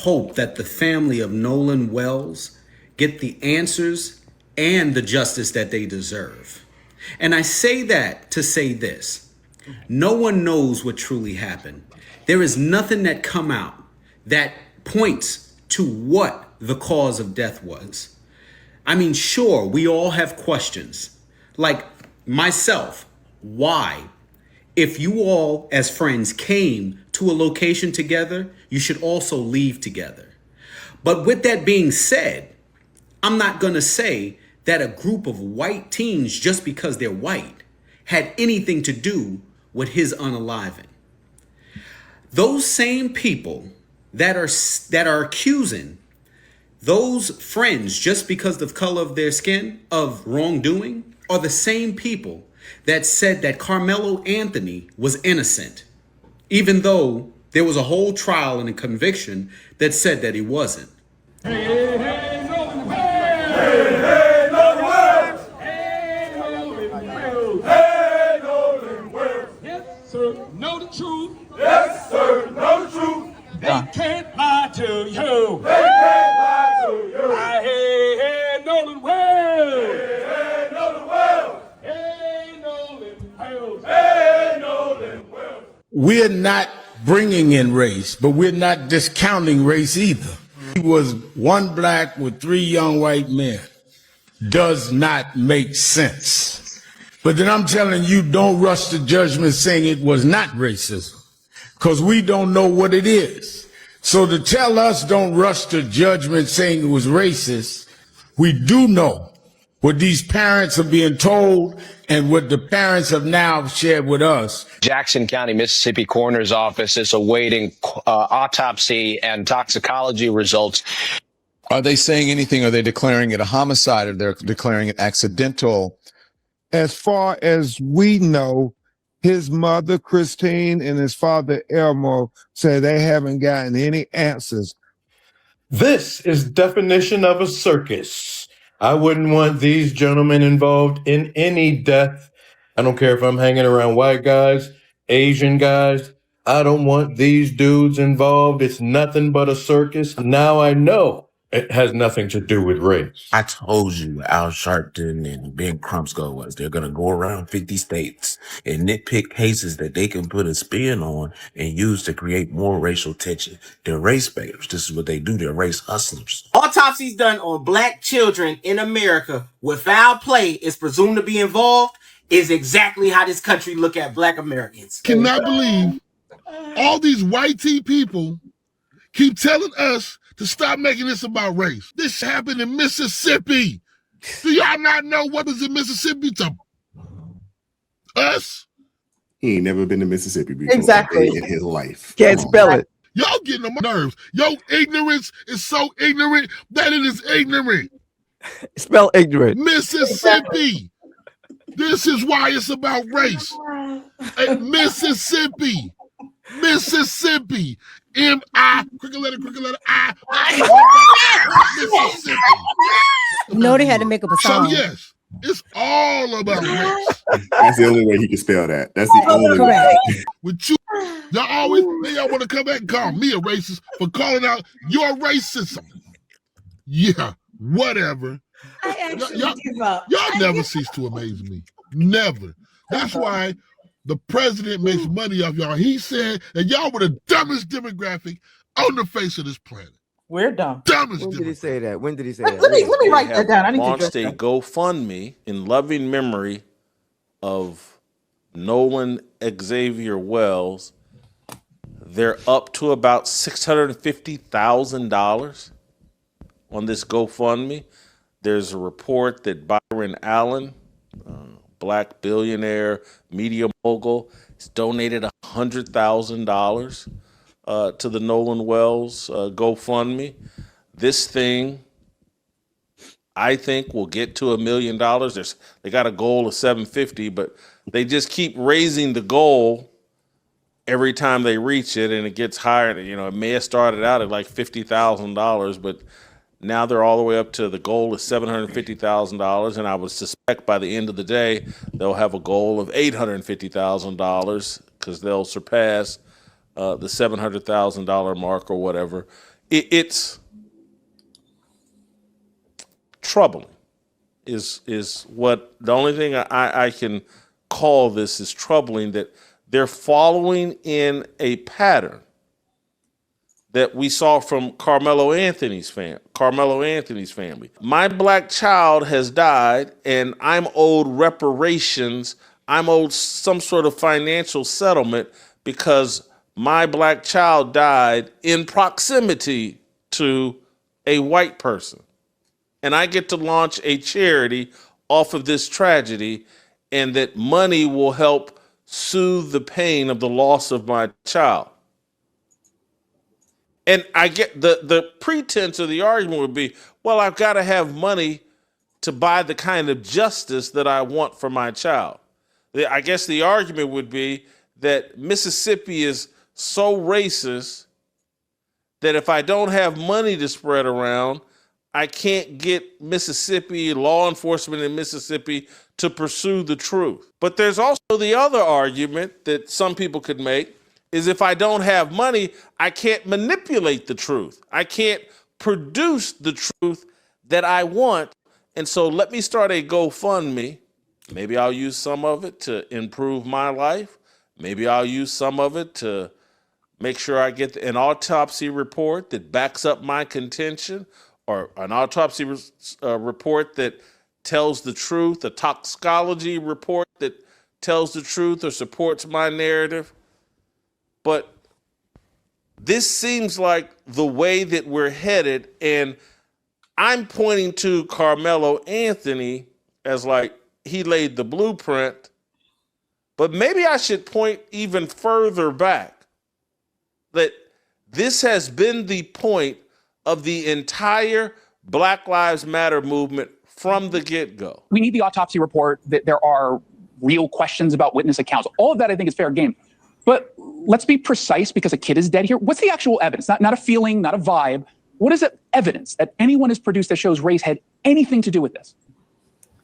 hope that the family of Nolan Wells get the answers and the justice that they deserve. And I say that to say this. No one knows what truly happened. There is nothing that come out that points to what the cause of death was. I mean, sure, we all have questions. Like myself, why? If you all as friends came to a location together, you should also leave together. But with that being said, I'm not going to say that a group of white teens, just because they're white, had anything to do with his unaliving. Those same people that are accusing those friends just because of the color of their skin of wrongdoing are the same people that said that Carmelo Anthony was innocent, even though there was a whole trial and a conviction that said that he wasn't. Hey, hey, hey, Nolan Wells! Hey, hey, Nolan Wells! Hey, Nolan Wells! Hey, Nolan Wells! Yes, sir, know the truth. Yes, sir, know the truth. They can't lie to you. They can't lie to you. Hey, hey, Nolan Wells! Hey, hey, Nolan Wells! Hey, Nolan Wells! Hey, Nolan Wells! We're not bringing in race, but we're not discounting race either. He was one black with three young white men. Does not make sense. But then I'm telling you, don't rush to judgment saying it was not racism, because we don't know what it is. So to tell us don't rush to judgment saying it was racist, we do know what these parents are being told and what the parents have now shared with us. Jackson County, Mississippi Coroner's Office is awaiting autopsy and toxicology results. Are they saying anything? Are they declaring it a homicide, or they're declaring it accidental? As far as we know, his mother, Christine, and his father, Elmo, say they haven't gotten any answers. This is definition of a circus. I wouldn't want these gentlemen involved in any death. I don't care if I'm hanging around white guys, Asian guys. I don't want these dudes involved. It's nothing but a circus. Now I know it has nothing to do with race. I told you Al Sharpton and Ben Crumskull was. They're going to go around 50 states and nitpick cases that they can put a spin on and use to create more racial tension. They're race baiters. This is what they do. They're race hustlers. Autopsies done on black children in America with foul play is presumed to be involved is exactly how this country look at black Americans. Cannot believe all these white tea people keep telling us to stop making this about race. This happened in Mississippi. Do y'all not know what was in Mississippi to us? He ain't never been to Mississippi before. Exactly. In his life. Can't spell it. Y'all getting on my nerves. Your ignorance is so ignorant that it is ignorant. Spell ignorant. Mississippi. This is why it's about race. Mississippi. Mississippi. M-I, cricket letter, I. Mississippi. No, they had to make up a song. So yes, it's all about race. That's the only way he can spell that. That's the only way. With you, y'all want to come back and call me a racist for calling out your racism. Yeah, whatever. I actually give up. Y'all never cease to amaze me. Never. That's why the president makes money off y'all. He said that y'all were the dumbest demographic on the face of this planet. We're dumb. Dumbest. When did he say that? When did he say Let that? me write that down. I need to Launched a GoFundMe in loving memory of Nolan Xavier Wells. They're up to about $650,000 on this GoFundMe. There's a report that Byron Allen, black billionaire, media mogul, has donated $100,000 to the Nolan Wells GoFundMe. This thing, I think, will get to $1 million. They got a goal of 750, but they just keep raising the goal every time they reach it, and it gets higher. You know, it may have started out at like $50,000, but now they're all the way up to the goal is $750,000, and I would suspect by the end of the day they'll have a goal of $850,000 because they'll surpass the $700,000 mark or whatever It's troubling. Is what the only thing I can call this is troubling, that they're following in a pattern that we saw from Carmelo Anthony's family. My black child has died, and I'm owed reparations. I'm owed some sort of financial settlement because my black child died in proximity to a white person. And I get to launch a charity off of this tragedy, and that money will help soothe the pain of the loss of my child. And I get the pretense of the argument would be, well, I've got to have money to buy the kind of justice that I want for my child. I guess the argument would be that Mississippi is so racist that if I don't have money to spread around, I can't get Mississippi, law enforcement in Mississippi, to pursue the truth. But there's also the other argument that some people could make, is if I don't have money, I can't manipulate the truth. I can't produce the truth that I want. And so let me start a GoFundMe. Maybe I'll use some of it to improve my life. Maybe I'll use some of it to make sure I get an autopsy report that backs up my contention, or an autopsy report that tells the truth, a toxicology report that tells the truth or supports my narrative. But this seems like the way that we're headed, and I'm pointing to Carmelo Anthony as like he laid the blueprint, but maybe I should point even further back, that this has been the point of the entire Black Lives Matter movement from the get-go. We need the autopsy report, that there are real questions about witness accounts. All of that I think is fair game. But let's be precise, because a kid is dead here. What's the actual evidence? Not a feeling, not a vibe. What is the evidence that anyone has produced that shows race had anything to do with this?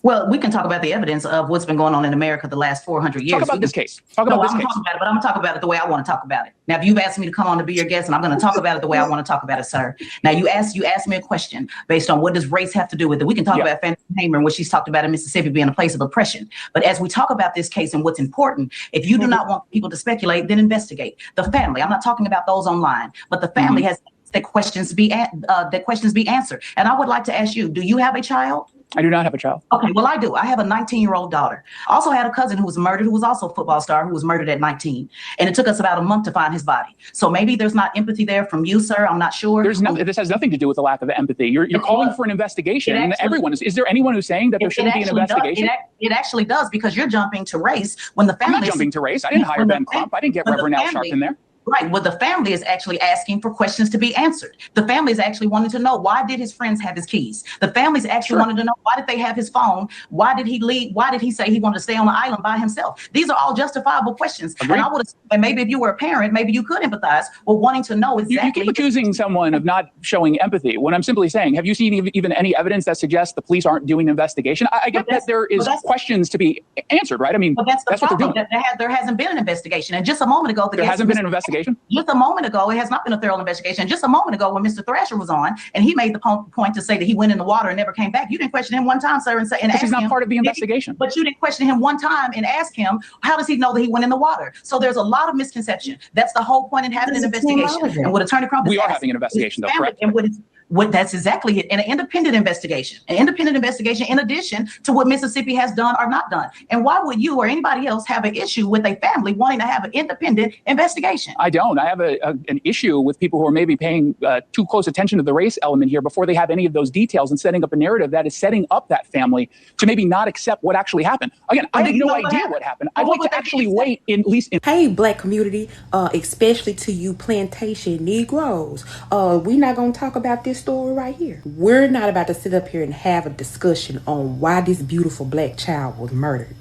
Well, we can talk about the evidence of what's been going on in America the last 400 years. Talk about this case. Talk about this case. Talk about it, but I'm going to talk about it the way I want to talk about it. Now, if you've asked me to come on to be your guest, and I'm going to talk about it the way I want to talk about it, sir. Now, you asked me a question based on what does race have to do with it. We can talk about Fannie Hamer and what she's talked about in Mississippi being a place of oppression. But as we talk about this case and what's important, if you do not want people to speculate, then investigate. The family, I'm not talking about those online, but the family has that questions be answered. And I would like to ask you, do you have a child? I do not have a child. Okay, well, I do. I have a 19-year-old daughter. I also had a cousin who was murdered, who was also a football star, who was murdered at 19. And it took us about a month to find his body. So maybe there's not empathy there from you, sir. I'm not sure. This has nothing to do with the lack of empathy. You're calling for an investigation. And everyone is there anyone who's saying that there shouldn't be an investigation? It actually does, because you're jumping to race when the family. I'm not jumping to race. I didn't hire Ben Crump. I didn't get Reverend Al Sharpton there. Right. Well, the family is actually asking for questions to be answered. The family is actually wanting to know, why did his friends have his keys? The family's actually wanted to know, why did they have his phone? Why did he leave? Why did he say he wanted to stay on the island by himself? These are all justifiable questions. Agreed. And I would, and maybe if you were a parent, maybe you could empathize with wanting to know exactly. You keep accusing someone of not showing empathy when I'm simply saying, have you seen even any evidence that suggests the police aren't doing an investigation? I get that there is questions to be answered, right? I mean, that's what they're doing. There hasn't been an investigation. And just a moment ago, there hasn't been an investigation? Just a moment ago, it has not been a thorough investigation. Just a moment ago, when Mr. Thrasher was on, and he made the point to say that he went in the water and never came back, you didn't question him one time, sir, and ask he's not him, part of the investigation. But you didn't question him one time and ask him, how does he know that he went in the water? So there's a lot of misconception. That's the whole point in having an investigation. And what Attorney Crump is we are having an investigation, though, correct? And that's exactly it. And an independent investigation. An independent investigation in addition to what Mississippi has done or not done. And why would you or anybody else have an issue with a family wanting to have an independent investigation? I don't. I have an issue with people who are maybe paying too close attention to the race element here before they have any of those details and setting up a narrative that is setting up that family to maybe not accept what actually happened. Again, I had no idea what happened. I'd like to actually wait at least. Hey, Black community, especially to you plantation Negroes. We're not going to talk about this story right here. We're not about to sit up here and have a discussion on why this beautiful Black child was murdered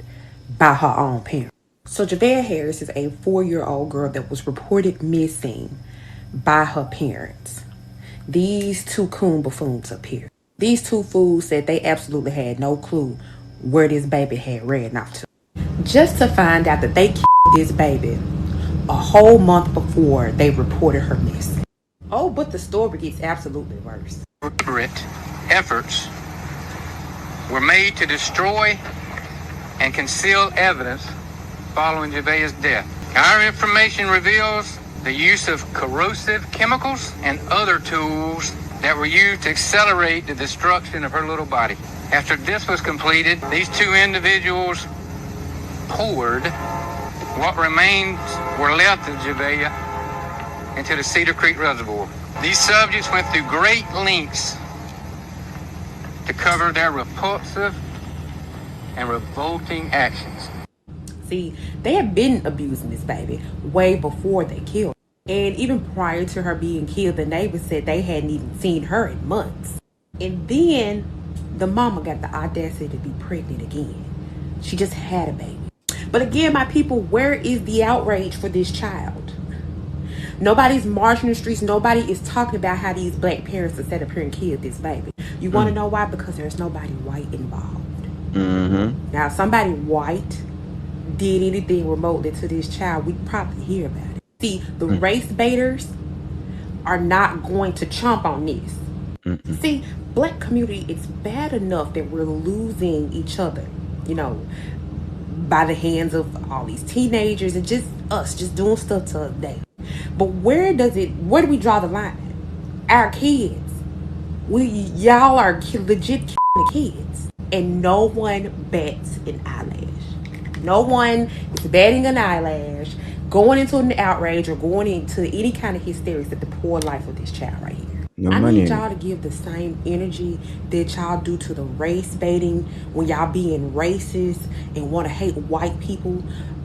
by her own parents. So Javea Harris is a 4-year-old girl that was reported missing by her parents. These two coon buffoons up here. These two fools said they absolutely had no clue where this baby had ran off to. Just to find out that they killed this baby a whole month before they reported her missing. Oh, but the story gets absolutely worse. Deliberate efforts were made to destroy and conceal evidence following Javea's death. Our information reveals the use of corrosive chemicals and other tools that were used to accelerate the destruction of her little body. After this was completed, these two individuals poured what remains were left of Javea into the Cedar Creek Reservoir. These subjects went through great lengths to cover their repulsive and revolting actions. See, they had been abusing this baby way before they killed her. And even prior to her being killed, the neighbors said they hadn't even seen her in months. And then the mama got the audacity to be pregnant again. She just had a baby. But again, my people, where is the outrage for this child? Nobody's marching the streets. Nobody is talking about how these black parents are set up here and killed this baby. You want to know why? Because there's nobody white involved. Now, if somebody white did anything remotely to this child, we'd probably hear about it. See, the race baiters are not going to chomp on this. See, black community, it's bad enough that we're losing each other, you know, by the hands of all these teenagers and just us just doing stuff to us daily. But where do we draw the line? Our kids. Y'all are legit kids. And no one bats an eyelash. No one is batting an eyelash, going into an outrage or going into any kind of hysterics at the poor life of this child right here. I need y'all to give the same energy that y'all do to the race baiting when y'all being racist and want to hate white people.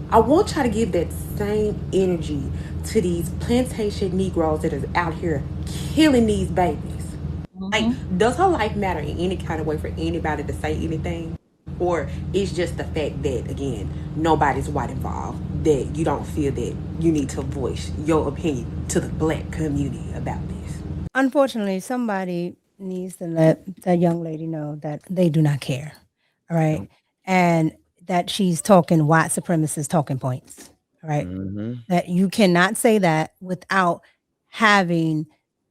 I want y'all to give that same energy to these plantation Negroes that are out here killing these babies. Like, does her life matter in any kind of way for anybody to say anything? Or it's just the fact that, again, nobody's white involved, that you don't feel that you need to voice your opinion to the black community about this? Unfortunately, somebody needs to let that young lady know that they do not care. All right. And that she's talking white supremacist talking points. All right. That you cannot say that without having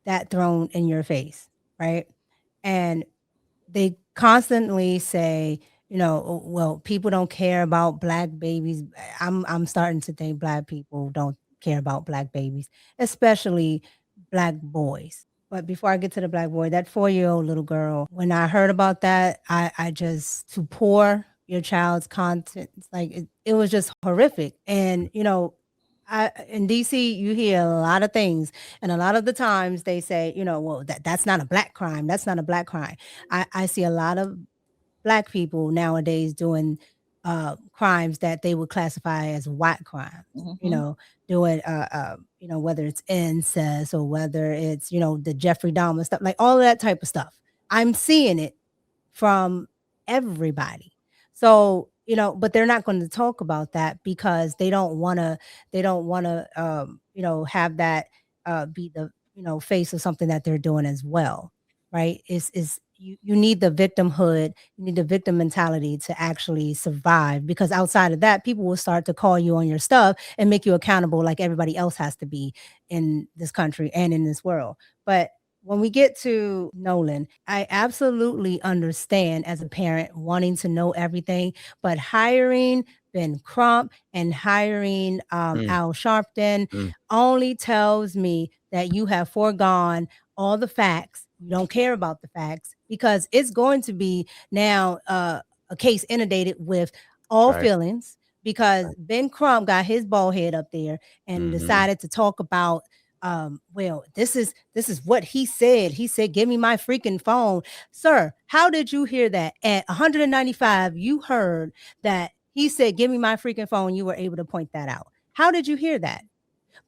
that thrown in your face. Right. And they constantly say, you know, "Oh, well, people don't care about black babies." I'm starting to think black people don't care about black babies, especially black boys. But before I get to the black boy, that 4-year-old little girl, when I heard about that, I just to pour your child's content, like it was just horrific. And you know, in DC, you hear a lot of things, and a lot of the times they say, you know, well, that's not a black crime. That's not a black crime. I see a lot of black people nowadays doing crimes that they would classify as white crimes. You know, doing you know, whether it's incest or whether it's, you know, the Jeffrey Dahmer stuff, like all of that type of stuff. I'm seeing it from everybody. So, you know, but they're not going to talk about that because they don't want to you know, have that be the, you know, face of something that they're doing as well. Right. Is you need the victimhood, you need the victim mentality to actually survive, because outside of that, people will start to call you on your stuff and make you accountable like everybody else has to be in this country and in this world. But when we get to Nolan, I absolutely understand as a parent wanting to know everything, but hiring Ben Crump and hiring Al Sharpton only tells me that you have foregone all the facts. You don't care about the facts because it's going to be now a case inundated with all feelings, because Ben Crump got his bald head up there and decided to talk about well, this is what he said. He said, "Give me my freaking phone." Sir, how did you hear that? At 195, you heard that he said, "Give me my freaking phone." You were able to point that out. How did you hear that?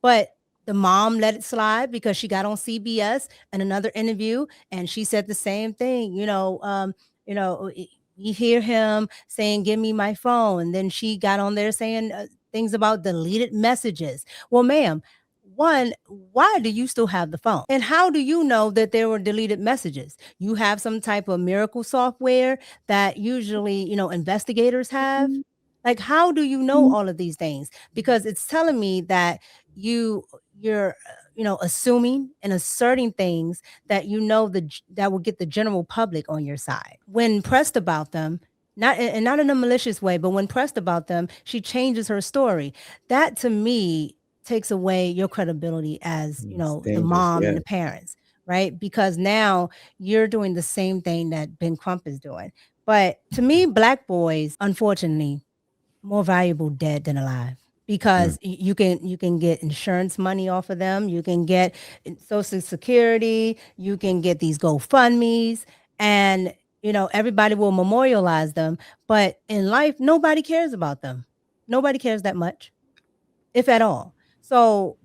But the mom let it slide because she got on CBS in another interview and she said the same thing. You know, we hear him saying, "Give me my phone." And then she got on there saying things about deleted messages. Well, ma'am, one, why do you still have the phone? And how do you know that there were deleted messages? You have some type of miracle software that usually, you know, investigators have. Like, how do you know all of these things? Because it's telling me that you're assuming and asserting things that that will get the general public on your side. When pressed about them, not in a malicious way, but when pressed about them, she changes her story. That to me takes away your credibility as, the mom and the parents, right? Because now you're doing the same thing that Ben Crump is doing. But to me, Black boys, unfortunately, more valuable dead than alive, because you can get insurance money off of them, you can get Social Security, you can get these GoFundMe's, and everybody will memorialize them. But in life, nobody cares about them. Nobody cares that much, if at all. So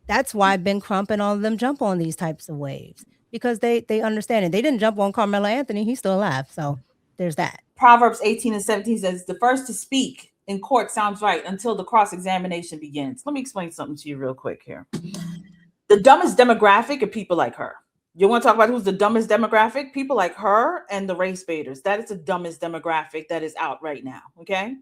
that's why Ben Crump and all of them jump on these types of waves, because they understand it. They didn't jump on Carmelo Anthony; he's still alive. So there's that. Proverbs 18:17 says, the first to speak in court sounds right until the cross-examination begins. Let me explain something to you real quick here. The dumbest demographic are people like her. You want to talk about who's the dumbest demographic? People like her and the race baiters. That is the dumbest demographic that is out right now, okay?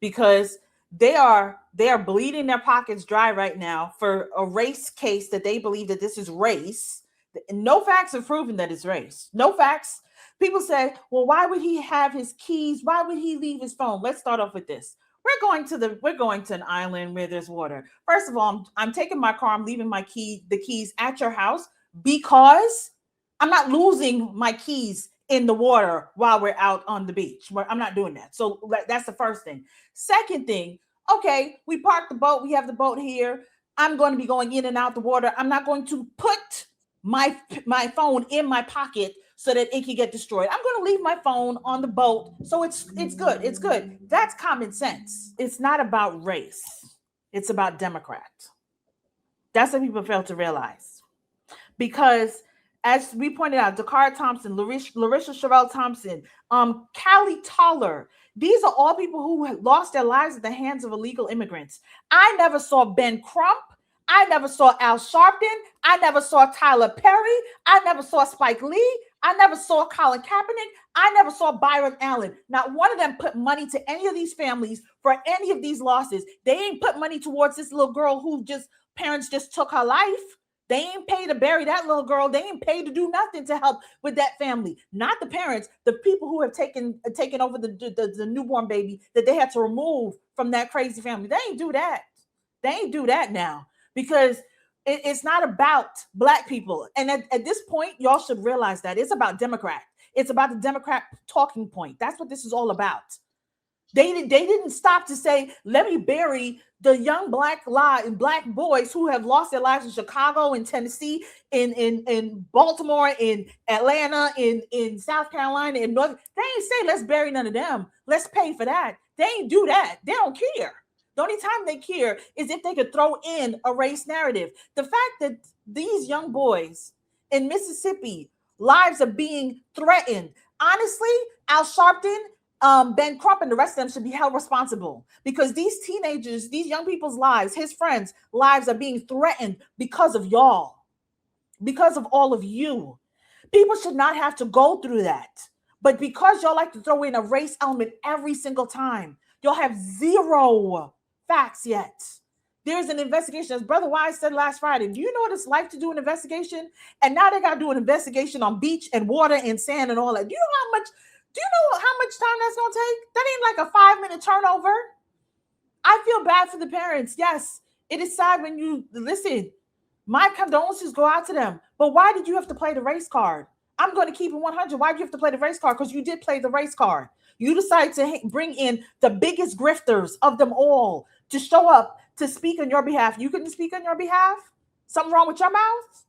Because they are bleeding their pockets dry right now for a race case that they believe that this is race. No facts have proven that it's race. No facts. People say, well, why would he have his keys? Why would he leave his phone? Let's start off with this. We're going to an island where there's water. First of all, I'm taking my car. I'm leaving the keys at your house because I'm not losing my keys in the water while we're out on the beach. I'm not doing that. So that's the first thing. Second thing, okay, we parked the boat. We have the boat here. I'm going to be going in and out the water. I'm not going to put my phone in my pocket so that it can get destroyed. I'm going to leave my phone on the boat. So it's good. It's good. That's common sense. It's not about race. It's about Democrat. That's what people fail to realize. Because as we pointed out, Dakara Thompson, Larissa Sherelle Thompson, Callie Toller, these are all people who lost their lives at the hands of illegal immigrants. I never saw Ben Crump. I never saw Al Sharpton. I never saw Tyler Perry. I never saw Spike Lee. I never saw Colin Kaepernick. I never saw Byron Allen. Not one of them put money to any of these families for any of these losses. They ain't put money towards this little girl who parents just took her life. They ain't paid to bury that little girl. They ain't paid to do nothing to help with that family. Not the parents, the people who have taken over the newborn baby that they had to remove from that crazy family. They ain't do that. They ain't do that now, because it's not about Black people. And at this point, y'all should realize that it's about Democrat. It's about the Democrat talking point. That's what this is all about. They didn't stop to say, let me bury the young Black boys who have lost their lives in Chicago, in Tennessee, in Baltimore, in Atlanta, in South Carolina, in North. They ain't say, let's bury none of them. Let's pay for that. They ain't do that. They don't care. The only time they care is if they could throw in a race narrative. The fact that these young boys in Mississippi, lives are being threatened. Honestly, Al Sharpton, Ben Crump, and the rest of them should be held responsible, because these teenagers, these young people's lives, his friends' lives are being threatened because of y'all, because of all of you. People should not have to go through that. But because y'all like to throw in a race element every single time, y'all have zero facts yet. There's an investigation, as Brother Wise said last Friday. Do you know what it's like to do an investigation? And now they got to do an investigation on beach and water and sand and all that. Do you know how much time that's going to take? That ain't like a 5-minute turnover. I feel bad for the parents. Yes, it is sad when you listen. My condolences go out to them. But why did you have to play the race card? I'm going to keep it 100. Why did you have to play the race card? Because you did play the race card. You decided to bring in the biggest grifters of them all to show up to speak on your behalf. You couldn't speak on your behalf? Something wrong with your mouth?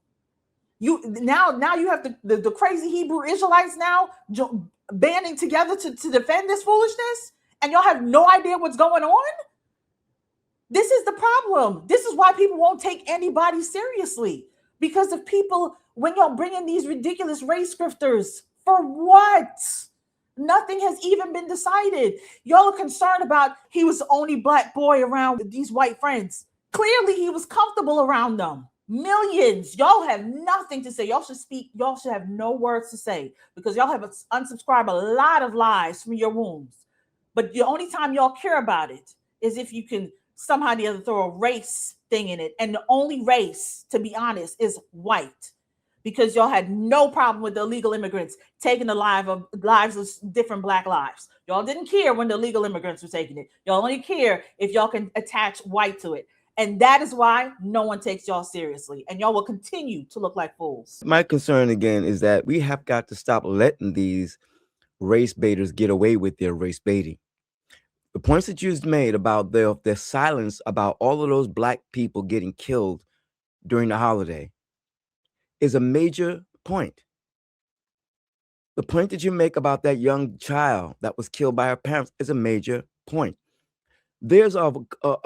Now you have the crazy Hebrew Israelites now banding together to defend this foolishness, and y'all have no idea what's going on? This is the problem. This is why people won't take anybody seriously, because of people, when y'all bring in these ridiculous race grifters, for what? Nothing has even been decided. Y'all are concerned about he was the only Black boy around these white friends. Clearly, he was comfortable around them. Millions. Y'all have nothing to say. Y'all should speak. Y'all should have no words to say, because y'all have unsubscribed a lot of lies from your wombs. But the only time y'all care about it is if you can somehow or the other throw a race thing in it. And the only race, to be honest, is white. Because y'all had no problem with the illegal immigrants taking the lives of different Black lives. Y'all didn't care when the illegal immigrants were taking it. Y'all only care if y'all can attach white to it. And that is why no one takes y'all seriously. And y'all will continue to look like fools. My concern again is that we have got to stop letting these race baiters get away with their race baiting. The points that you made about their silence about all of those Black people getting killed during the holiday is a major point. The point that you make about that young child that was killed by her parents is a major point. There's a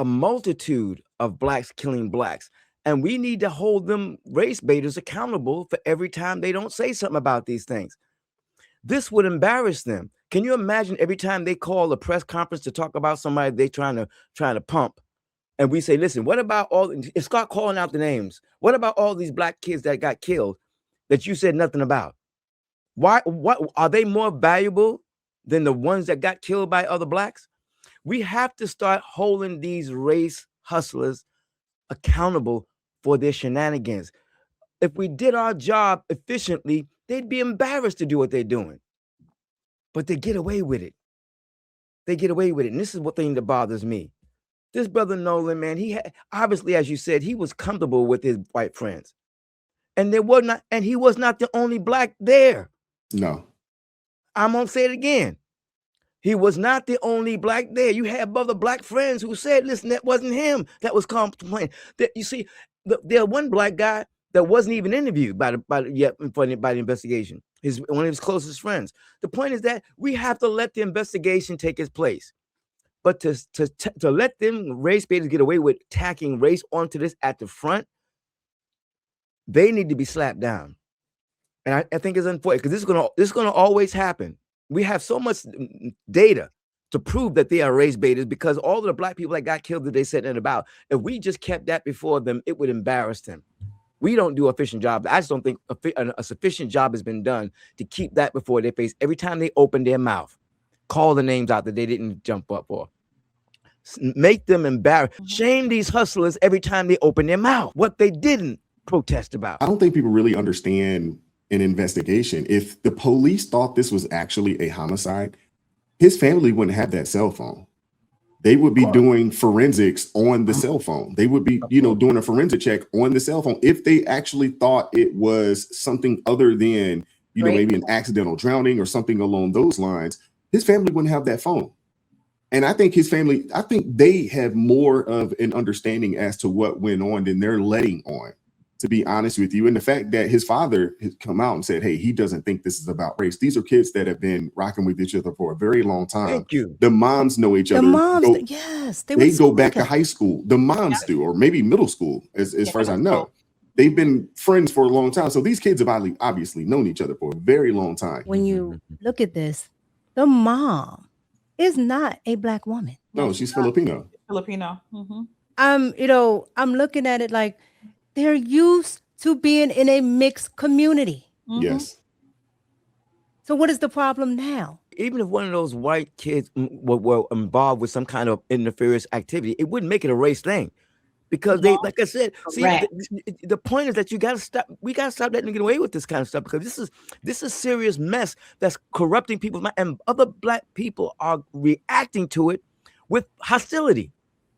multitude of Blacks killing Blacks, and we need to hold them race baiters accountable for every time they don't say something about these things. This would embarrass them. Can you imagine every time they call a press conference to talk about somebody they trying to pump, and we say, listen, what about all, start calling out the names. What about all these Black kids that got killed that you said nothing about? Why? What are they more valuable than the ones that got killed by other Blacks? We have to start holding these race hustlers accountable for their shenanigans. If we did our job efficiently, they'd be embarrassed to do what they're doing. But they get away with it. They get away with it. And this is what thing that bothers me. This brother Nolan, man, he had, obviously, as you said, he was comfortable with his white friends. And he was not the only Black there. No. I'm gonna say it again. He was not the only Black there. You had other Black friends who said, listen, that wasn't him that was complaining. That, you see, there one Black guy that wasn't even interviewed by the investigation. One of his closest friends. The point is that we have to let the investigation take its place. But to let them race baiters get away with tacking race onto this at the front, they need to be slapped down. And I think it's unfortunate because this is gonna always happen. We have so much data to prove that they are race baiters because all of the Black people that got killed that they said nothing about, if we just kept that before them, it would embarrass them. We don't do an efficient job. I just don't think a sufficient job has been done to keep that before their face. Every time they open their mouth, call the names out that they didn't jump up for. Make them embarrassed. Shame these hustlers every time they open their mouth. What they didn't protest about. I don't think people really understand an investigation. If the police thought this was actually a homicide, his family wouldn't have that cell phone. They would be doing forensics on the cell phone. They would be, doing a forensic check on the cell phone. If they actually thought it was something other than, maybe an accidental drowning or something along those lines, his family wouldn't have that phone. And I think they have more of an understanding as to what went on than they're letting on, to be honest with you. And the fact that his father has come out and said, hey, he doesn't think this is about race. These are kids that have been rocking with each other for a very long time. Thank you. The moms know each other. The moms, yes. They go back to high school. The moms do, or maybe middle school, as far as I know. They've been friends for a long time. So these kids have obviously known each other for a very long time. When you look at this, the mom is not a Black woman. No, she's Filipino. Filipino. Mm-hmm. I'm looking at it like they're used to being in a mixed community. Mm-hmm. Yes. So what is the problem now? Even if one of those white kids were involved with some kind of interference activity, it wouldn't make it a race thing. Because they, like I said, see, the point is that we gotta stop letting them get away with this kind of stuff, because this is serious mess that's corrupting people's mind, and other Black people are reacting to it with hostility.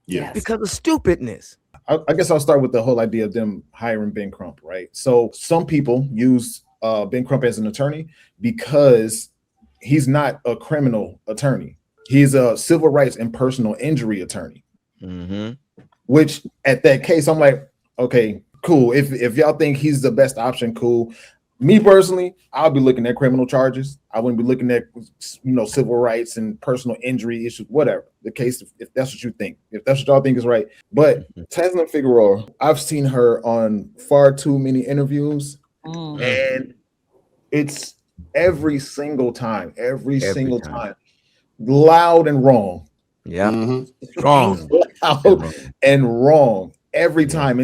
Yes. Because of stupidness. I guess I'll start with the whole idea of them hiring Ben Crump, right? So some people use Ben Crump as an attorney because he's not a criminal attorney. He's a civil rights and personal injury attorney. Mm-hmm. Which at that case, I'm like, okay, cool. If y'all think he's the best option, cool. Me personally, I'll be looking at criminal charges. I wouldn't be looking at, civil rights and personal injury issues, whatever the case, if that's what you think, if that's what y'all think is right. But Taslim Figueroa, I've seen her on far too many interviews, and it's every single time, loud and wrong. Yeah. Mm-hmm. Wrong. Loud and wrong every time.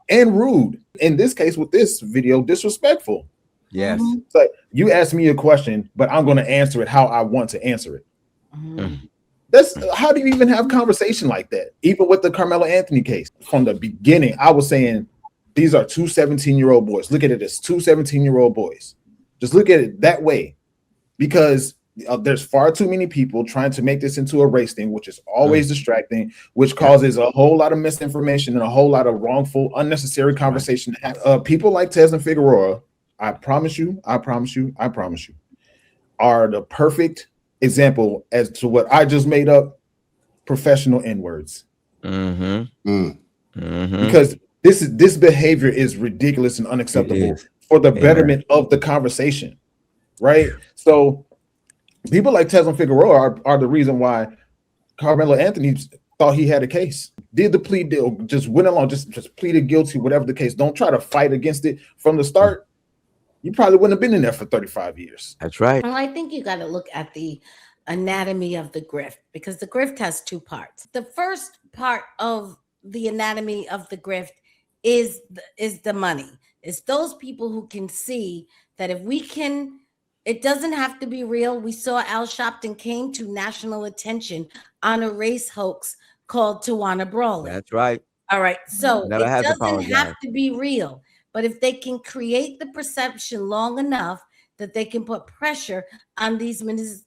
And rude. In this case, with this video, disrespectful. Yes. It's like, you ask me a question, but I'm going to answer it how I want to answer it. That's how do you even have conversation like that? Even with the Carmelo Anthony case, from the beginning, I was saying these are two 17-year-old boys. Look at it as two 17-year-old boys. Just look at it that way, because there's far too many people trying to make this into a race thing, which is always distracting, which causes a whole lot of misinformation and a whole lot of wrongful, unnecessary conversation. People like Tez and Figueroa, I promise you, are the perfect example as to what I just made up, professional N-words. Because this behavior is ridiculous and unacceptable for the betterment of the conversation, right? So people like Tez and Figueroa are the reason why Carmelo Anthony thought he had a case, did the plea deal, just went along, just pleaded guilty, whatever the case. Don't try to fight against it from the start. You probably wouldn't have been in there for 35 years. That's right. Well, I think you got to look at the anatomy of the grift, because the grift has two parts. The first part of the anatomy of the grift is the money. It's those people who can see that if we can, it doesn't have to be real. We saw Al Sharpton came to national attention on a race hoax called Tawana Brawley. That's right. All right. So Never it has doesn't apologized. have to be real. But if they can create the perception long enough that they can put pressure on these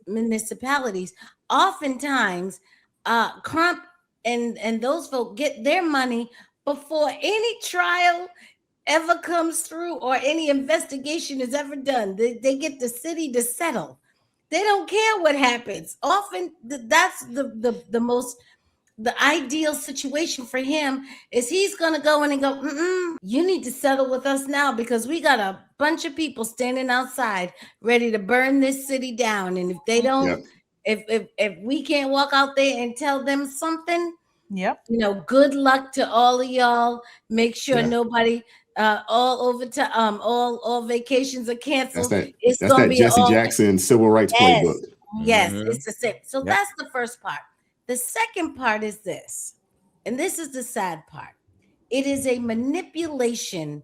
municipalities, oftentimes Crump and those folk get their money before any trial ever comes through or any investigation is ever done. They get the city to settle. They don't care what happens. Often that's the most, the ideal situation for him is he's going to go in and go, you need to settle with us now, because we got a bunch of people standing outside ready to burn this city down. And if they don't, if we can't walk out there and tell them something, good luck to all of y'all. Make sure nobody all vacations are canceled. That's that Jesse Jackson civil rights playbook. Yes, it's the same. So that's the first part. The second part is this, and this is the sad part. It is a manipulation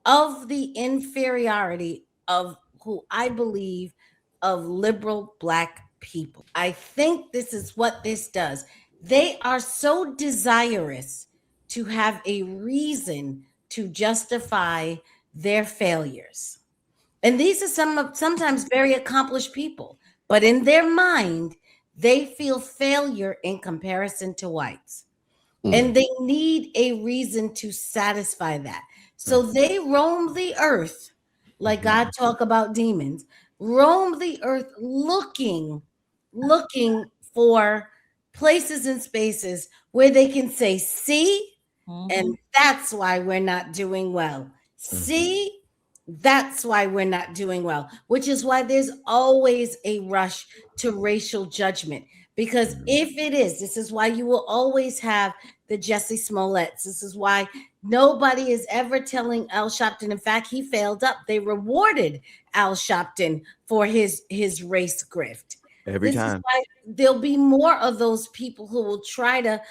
of the inferiority of who I believe of liberal Black people. I think this is what this does. They are so desirous to have a reason to justify their failures. And these are sometimes very accomplished people, but in their mind, they feel failure in comparison to whites. And they need a reason to satisfy that. So they roam the earth, like God talk about demons, roam the earth looking for places and spaces where they can say, see, and that's why we're not doing well. See, that's why we're not doing well, which is why there's always a rush to racial judgment. Because if it is, this is why you will always have the Jesse Smolletts. This is why nobody is ever telling Al Sharpton. In fact, he failed up. They rewarded Al Sharpton for his race grift. Every This is time. why there'll be more of those people who will try to,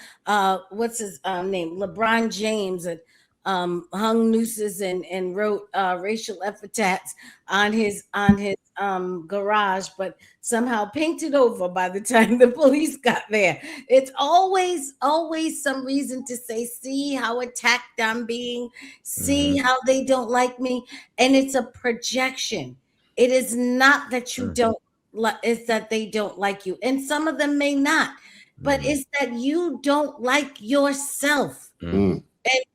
what's his name? LeBron James hung nooses and wrote racial epithets on his garage, but somehow painted over by the time the police got there. It's always some reason to say, see how attacked I'm being, see how they don't like me. And it's a projection. It is not that you don't, it's that they don't like you. And some of them may not, but it's that you don't like yourself. And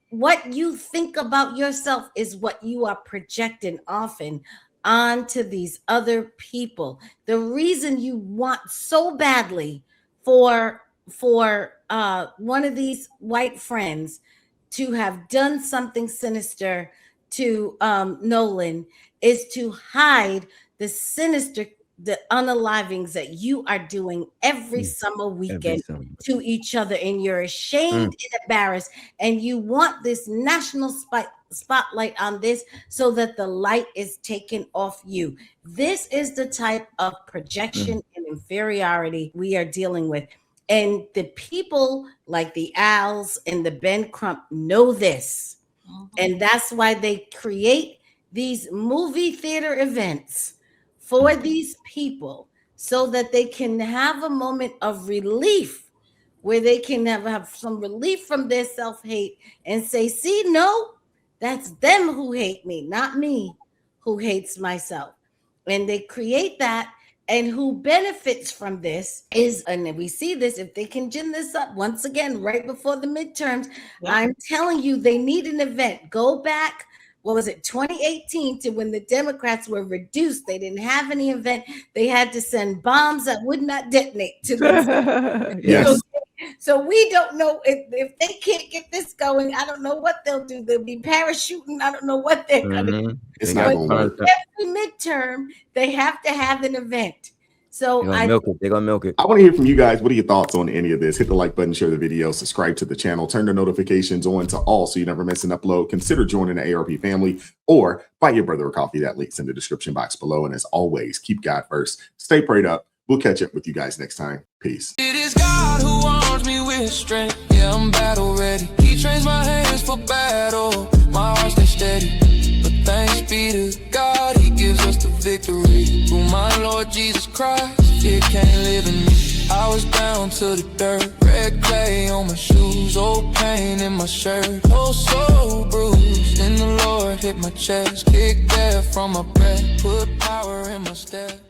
what you think about yourself is what you are projecting often onto these other people. The reason you want so badly for one of these white friends to have done something sinister to Nolan is to hide the unalivings that you are doing every summer weekend to each other, and you're ashamed and embarrassed, and you want this national spotlight on this so that the light is taken off you. This is the type of projection and inferiority we are dealing with. And the people like the Als and the Ben Crump know this. And that's why they create these movie theater events for these people so that they can have a moment of relief, where they can have some relief from their self-hate and say, see, no, that's them who hate me, not me who hates myself. And they create that. And who benefits from this is, and we see this, if they can gin this up once again right before the midterms, I'm telling you, they need an event. Go back, what was it, 2018, to when the Democrats were reduced. They didn't have any event. They had to send bombs that would not detonate to them. Yes. So we don't know if they can't get this going. I don't know what they'll do. They'll be parachuting. I don't know what they're gonna do. It's not gonna work. Every midterm, they have to have an event. So They're gonna milk it. I want to hear from you guys. What are your thoughts on any of this? Hit the like button, share the video, subscribe to the channel, turn the notifications on to all so you never miss an upload. Consider joining the ARP family or buy your brother a coffee. That link's in the description box below. And as always, keep God first. Stay prayed up. We'll catch up with you guys next time. Peace. It is God who arms me with strength. Yeah, I'm battle ready. He trains my hands for battle. My heart stays steady. But thanks be to God, He gives us the victory. Through my Lord Jesus Christ, it can't live in me. I was down to the dirt, red clay on my shoes, old pain in my shirt, oh so bruised. Then the Lord hit my chest, kicked air from my breath, put power in my step.